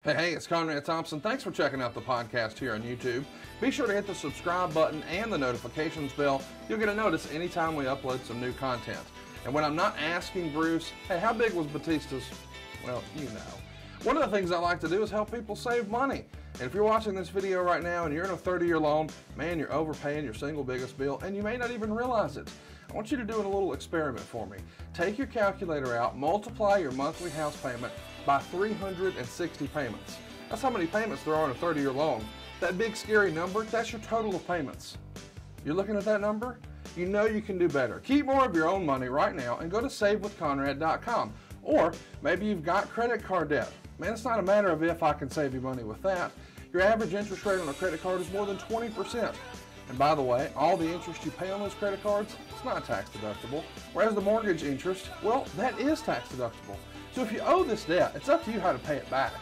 Hey, it's Conrad Thompson. Thanks for checking out the podcast here on YouTube. Be sure to hit the subscribe button and the notifications bell. You'll get a notice anytime we upload some new content. And when I'm not asking Bruce, hey, how big was Batista's? Well, you know. One of the things I like to do is help people save money. And if you're watching this video right now and you're in a 30-year loan, man, you're overpaying your single biggest bill and you may not even realize it. I want you to do a little experiment for me. Take your calculator out, multiply your monthly house payment by 360 payments. That's how many payments there are on a 30-year loan. That big scary number, that's your total of payments. You're looking at that number? You know you can do better. Keep more of your own money right now and go to savewithconrad.com. Or maybe you've got credit card debt. Man, it's not a matter of if I can save you money with that. Your average interest rate on a credit card is more than 20%. And by the way, all the interest you pay on those credit cards, it's not tax deductible. Whereas the mortgage interest, well, that is tax deductible. So if you owe this debt, it's up to you how to pay it back.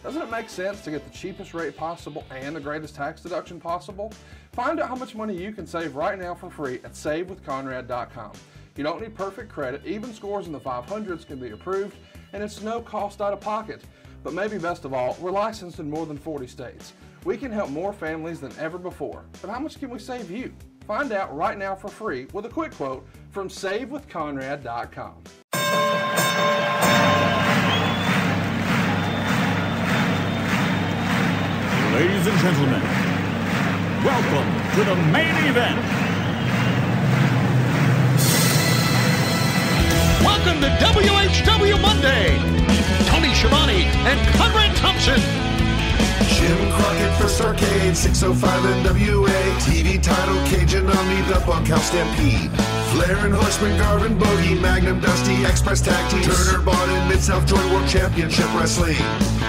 Doesn't it make sense to get the cheapest rate possible and the greatest tax deduction possible? Find out how much money you can save right now for free at savewithconrad.com. You don't need perfect credit. Even scores in the 500s can be approved, and it's no cost out of pocket. But maybe best of all, we're licensed in more than 40 states. We can help more families than ever before. But how much can we save you? Find out right now for free with a quick quote from savewithconrad.com. Ladies and gentlemen, welcome to the main event. Welcome to WHW Monday. Tony Schiavone and Conrad Thompson. Jim Crockett for Starrcade, 605 NWA. TV title, Cajun Omni, the Bunkhouse Stampede. Flair and Horseman, Garvin, Bogey, Magnum, Dusty, Express Tag Teams. Turner, Bond, Mid-South Joint World Championship Wrestling.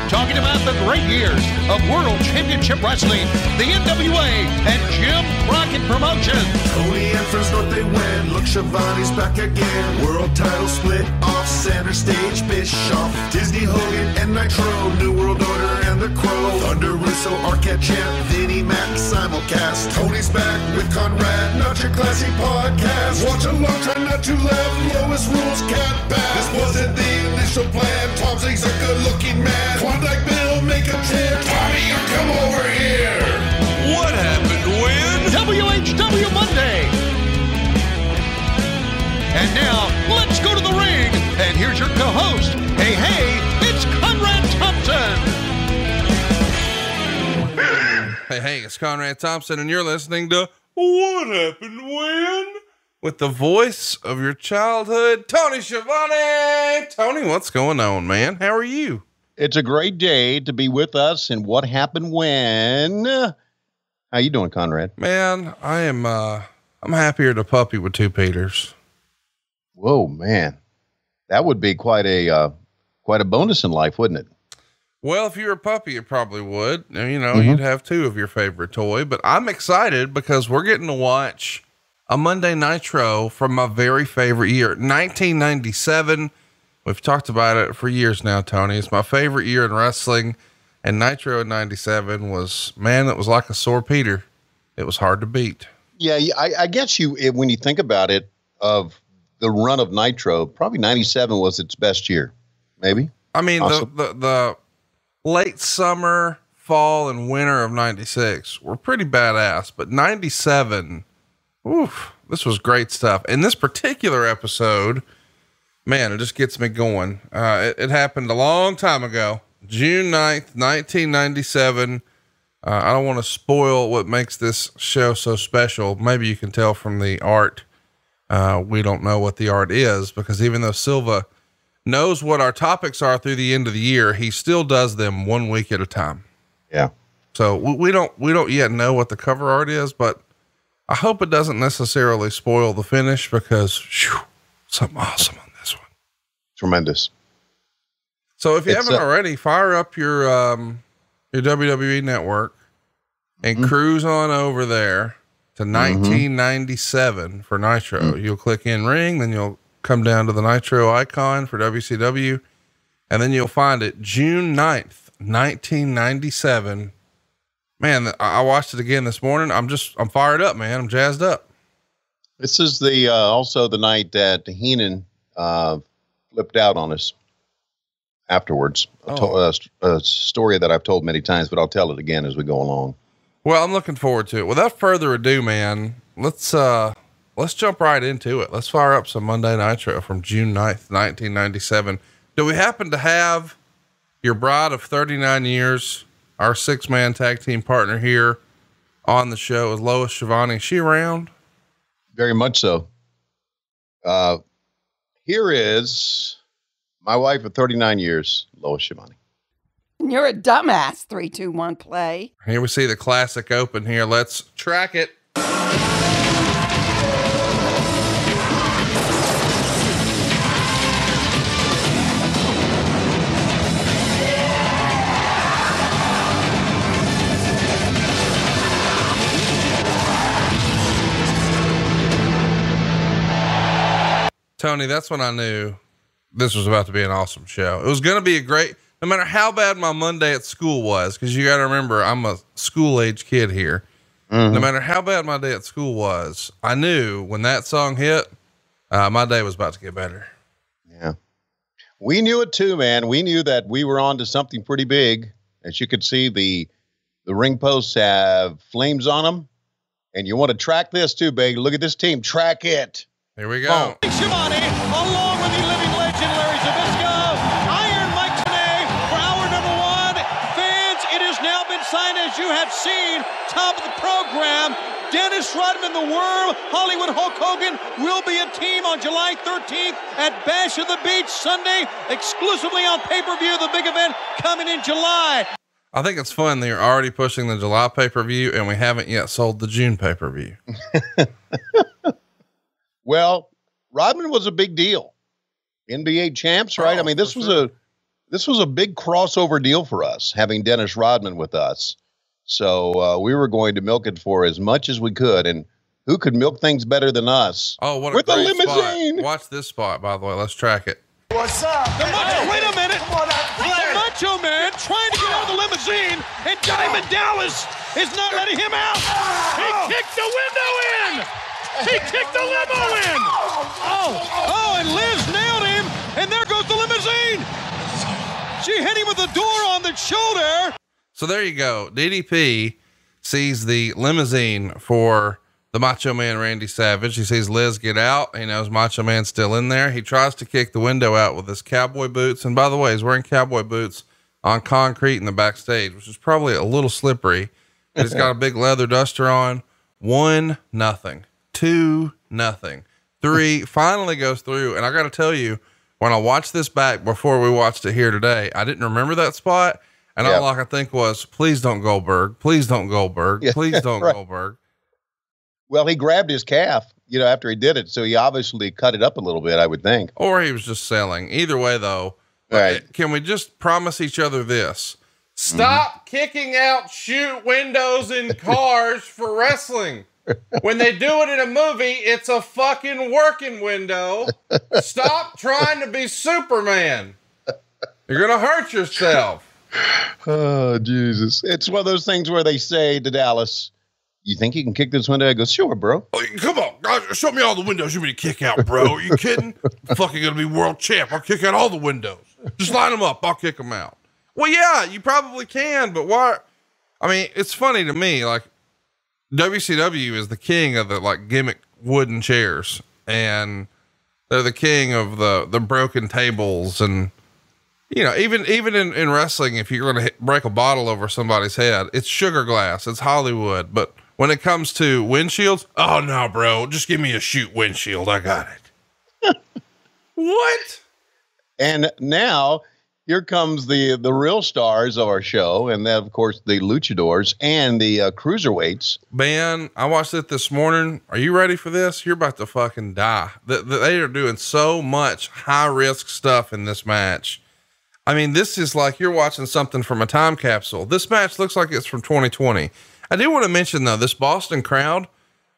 Talking about the great years of World Championship Wrestling, the NWA, and Jim Crockett Promotions. Tony and Friends North, they win. Look, Schiavone's back again. World title split off, center stage, Bischoff. Disney, Hogan, and Nitro. New World Order and The Crow. Thunder, Russo, Arquette Champ, Vinnie Mac, simulcast. Tony's back with Conrad, not your classy podcast. Watch along, try not to laugh. Lowest rules can't pass. This wasn't the initial plan. Tom Zigg's a good-looking man. Klondike Bill, make a tip. Tommy, you come over here. What happened when? WHW Monday. And now, let's go to the ring. And here's your co-host. Hey, it's Conrad Thompson. Hey, it's Conrad Thompson, and you're listening to What Happened When? With the voice of your childhood, Tony Schiavone. Tony, what's going on, man? How are you? It's a great day to be with us, and What Happened When? How you doing, Conrad? Man, I am, I'm happier to puppy with two Peters. Whoa, man. That would be quite a bonus in life, wouldn't it? Well, if you were a puppy, it probably would. You know, you'd have two of your favorite toy, but I'm excited because we're getting to watch a Monday Nitro from my very favorite year, 1997. We've talked about it for years now, Tony. It's my favorite year in wrestling, and Nitro in 97 was, man, it was like a sore Peter. It was hard to beat. Yeah. I guess when you think about it, of the run of Nitro, probably 97 was its best year. Maybe. I mean, awesome. the late summer, fall, and winter of 96 were pretty badass, but 97, oof, this was great stuff. And this particular episode, man, it just gets me going. It happened a long time ago, June 9th, 1997. I don't want to spoil what makes this show so special. Maybe you can tell from the art. We don't know what the art is, because even though Silva knows what our topics are through the end of the year, he still does them 1 week at a time. Yeah. So we don't yet know what the cover art is, but I hope it doesn't necessarily spoil the finish, because something awesome on this one. Tremendous. So if you haven't already, fire up your WWE network and cruise on over there to 1997 for Nitro. You'll click in ring, then you'll come down to the Nitro icon for WCW, and then you'll find it June 9th, 1997. Man, I watched it again this morning. I'm fired up, man. I'm jazzed up. This is the, also the night that Heenan, flipped out on us. afterwards. A story that I've told many times, but I'll tell it again as we go along. Well, I'm looking forward to it. Without further ado, man, let's jump right into it. Let's fire up some Monday Nitro from June 9th, 1997. Do we happen to have your bride of 39 years, our 6-man tag team partner here on the show is Lois Shivani? Is she around? Very much so. Here is my wife of 39 years, Lois Shivani. You're a dumbass. 3, 2, 1, play. Here we see the classic open here. Let's track it. Tony, that's when I knew this was about to be an awesome show. It was going to be a great, no matter how bad my Monday at school was, because you got to remember, I'm a school age kid here. Mm-hmm. No matter how bad my day at school was, I knew when that song hit, my day was about to get better. Yeah. We knew it too, man. We knew that we were on to something pretty big. As you could see, the ring posts have flames on them. And you want to track this too, baby. Look at this team. Track it. Here we go. Shivani, along with the living legend Larry Zbyszko, Iron Mike today for hour number 1. Fans, it has now been signed, as you have seen, top of the program. Dennis Rodman, the Worm, Hollywood Hulk Hogan will be a team on July 13th at Bash of the Beach Sunday, exclusively on pay-per-view, the big event coming in July. I think it's fun. They're already pushing the July pay-per-view and we haven't yet sold the June pay-per-view. Well, Rodman was a big deal. NBA champs, right? Oh, I mean, this was a big crossover deal for us, having Dennis Rodman with us. So we were going to milk it for as much as we could. And who could milk things better than us? Oh, what a with great a limousine. Spot. Watch this spot, by the way. Let's track it. What's up? Wait a minute. The Macho Man trying to get out of the limousine, and Diamond Dallas is not letting him out. He kicked the window in. He kicked the limo in. Oh, and Liz nailed him, and there goes the limousine. She hit him with the door on the shoulder. So there you go. DDP sees the limousine for the Macho Man, Randy Savage. He sees Liz get out. He knows Macho Man's still in there. He tries to kick the window out with his cowboy boots. And by the way, he's wearing cowboy boots on concrete in the backstage, which is probably a little slippery. He's got a big leather duster on. 1-0, 2-0, 3 finally goes through. And I got to tell you, when I watched this back before we watched it here today, I didn't remember that spot. And all I could think was, please don't Goldberg. Please don't Goldberg. Please don't right. Goldberg. Well, he grabbed his calf, after he did it. So he obviously cut it up a little bit, I would think. Or he was just selling. Either way, though, right. Can we just promise each other this? Stop kicking out shoot windows in cars for wrestling. When they do it in a movie, it's a fucking working window. Stop trying to be Superman. You're going to hurt yourself. Oh, Jesus. It's one of those things where they say to Dallas, you think you can kick this window? I go, sure, bro. Oh, come on, guys, show me all the windows you want me to kick out, bro. Are you kidding? I'm fucking gonna be world champ. I'll kick out all the windows. Just line them up. I'll kick them out. Well, yeah, you probably can, but why? I mean, it's funny to me. Like WCW is the king of the gimmick wooden chairs, and they're the king of the broken tables. And even in wrestling, if you're going to break a bottle over somebody's head, it's sugar glass, it's Hollywood. But when it comes to windshields, oh no, bro, just give me a shoot windshield. I got it. What? And now here comes the real stars of our show. And then of course the luchadors and the cruiserweights. Man, I watched it this morning. Are you ready for this? You're about to fucking die. They are doing so much high risk stuff in this match. I mean, this is like you're watching something from a time capsule. This match looks like it's from 2020. I do want to mention though, this Boston crowd,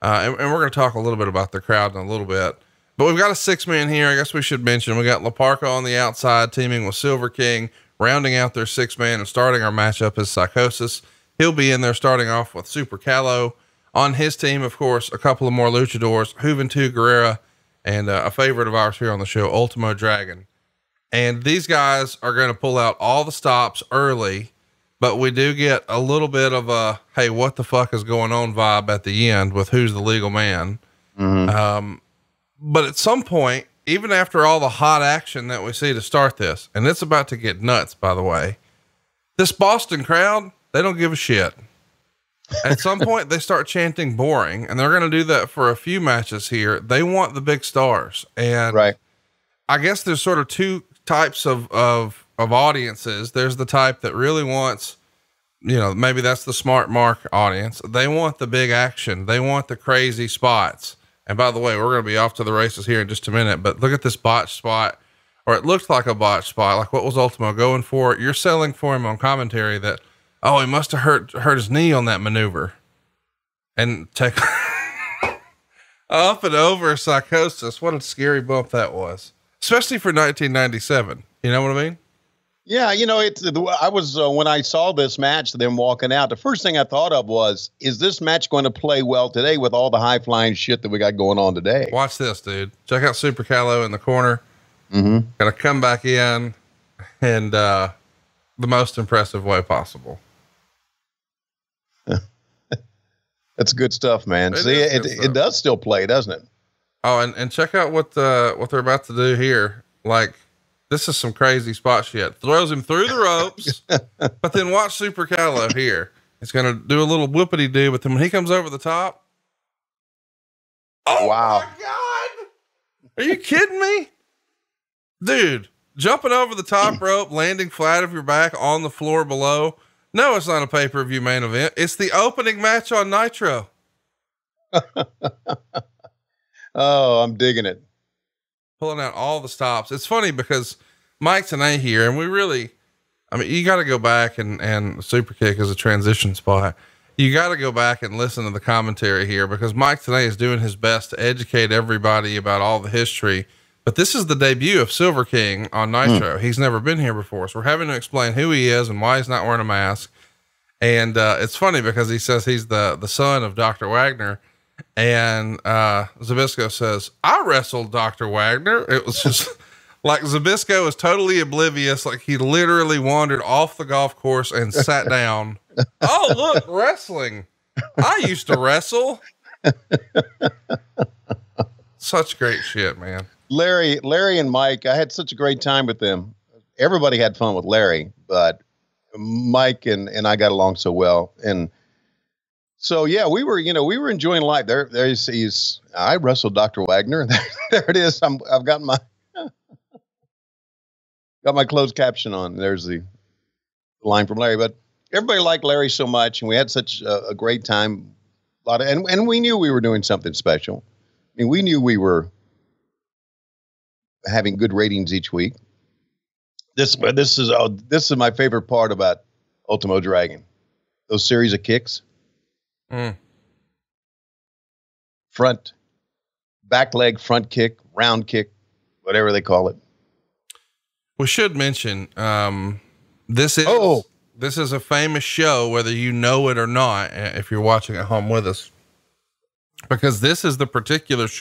and we're going to talk a little bit about the crowd in a little bit, but we've got a 6-man here. I guess we should mention, we got La Parka on the outside teaming with Silver King, rounding out their 6-man and starting our matchup is Psychosis. He'll be in there starting off with Super Callow on his team. Of course, a couple of more luchadors, Juventud Guerrero, and a favorite of ours here on the show, Ultimo Dragon. And these guys are going to pull out all the stops early, but we do get a little bit of a, hey, what the fuck is going on vibe at the end with who's the legal man. But at some point, even after all the hot action that we see to start this, and it's about to get nuts, by the way, this Boston crowd, they don't give a shit. At some point they start chanting boring, and they're going to do that for a few matches here. They want the big stars. And Right. I guess there's sort of two types of audiences. There's the type that really wants, you know, maybe that's the smart mark audience. They want the big action. They want the crazy spots. And by the way, we're going to be off to the races here in just a minute, but look at this botch spot, or it looked like a botch spot. Like, what was Ultimo going for? You're selling for him on commentary that, oh, he must've hurt his knee on that maneuver, and take up and over Psychosis. What a scary bump that was, especially for 1997. You know what I mean? Yeah. You know, I was, when I saw this match, them walking out, the first thing I thought of was, is this match going to play well today with all the high flying shit that we got going on today? Watch this, dude. Check out Super Calo in the corner. Gonna come back in and, the most impressive way possible. That's good stuff, man. See, it does still play, doesn't it? Oh, and check out what they're about to do here. Like, this is some crazy spot shit. Throws him through the ropes, but then watch Super Calo here. He's going to do a little whoopity do, but then when he comes over the top. Oh, wow. My God. Are you kidding me? Dude, jumping over the top rope, landing flat of your back on the floor below. No, it's not a pay-per-view main event. It's the opening match on Nitro. Oh, I'm digging it. Pulling out all the stops. It's funny because Mike Tenay here, and we really, I mean, you got to go back and super kick is a transition spot. You got to go back and listen to the commentary here, because Mike Tenay is doing his best to educate everybody about all the history. But this is the debut of Silver King on Nitro. He's never been here before. So we're having to explain who he is and why he's not wearing a mask. And, it's funny because he says he's the son of Dr. Wagner. And, Zbyszko says, I wrestled Dr. Wagner. It was just like Zbyszko is totally oblivious. Like, he literally wandered off the golf course and sat down. Oh, look, wrestling. I used to wrestle. Such great shit, man. Larry and Mike, I had such a great time with them. Everybody had fun with Larry, but Mike and I got along so well. And so, yeah, we were enjoying life there. I wrestled Dr. Wagner. There it is. I've got my closed caption on. There's the line from Larry, but everybody liked Larry so much, and we had such a great time. And we knew we were doing something special. I mean, we knew we were having good ratings each week. This is my favorite part about Ultimo Dragon. Those series of kicks. Back leg, front kick, round kick, whatever they call it. We should mention, this is a famous show, whether you know it or not, if you're watching at home with us, because this is the particular show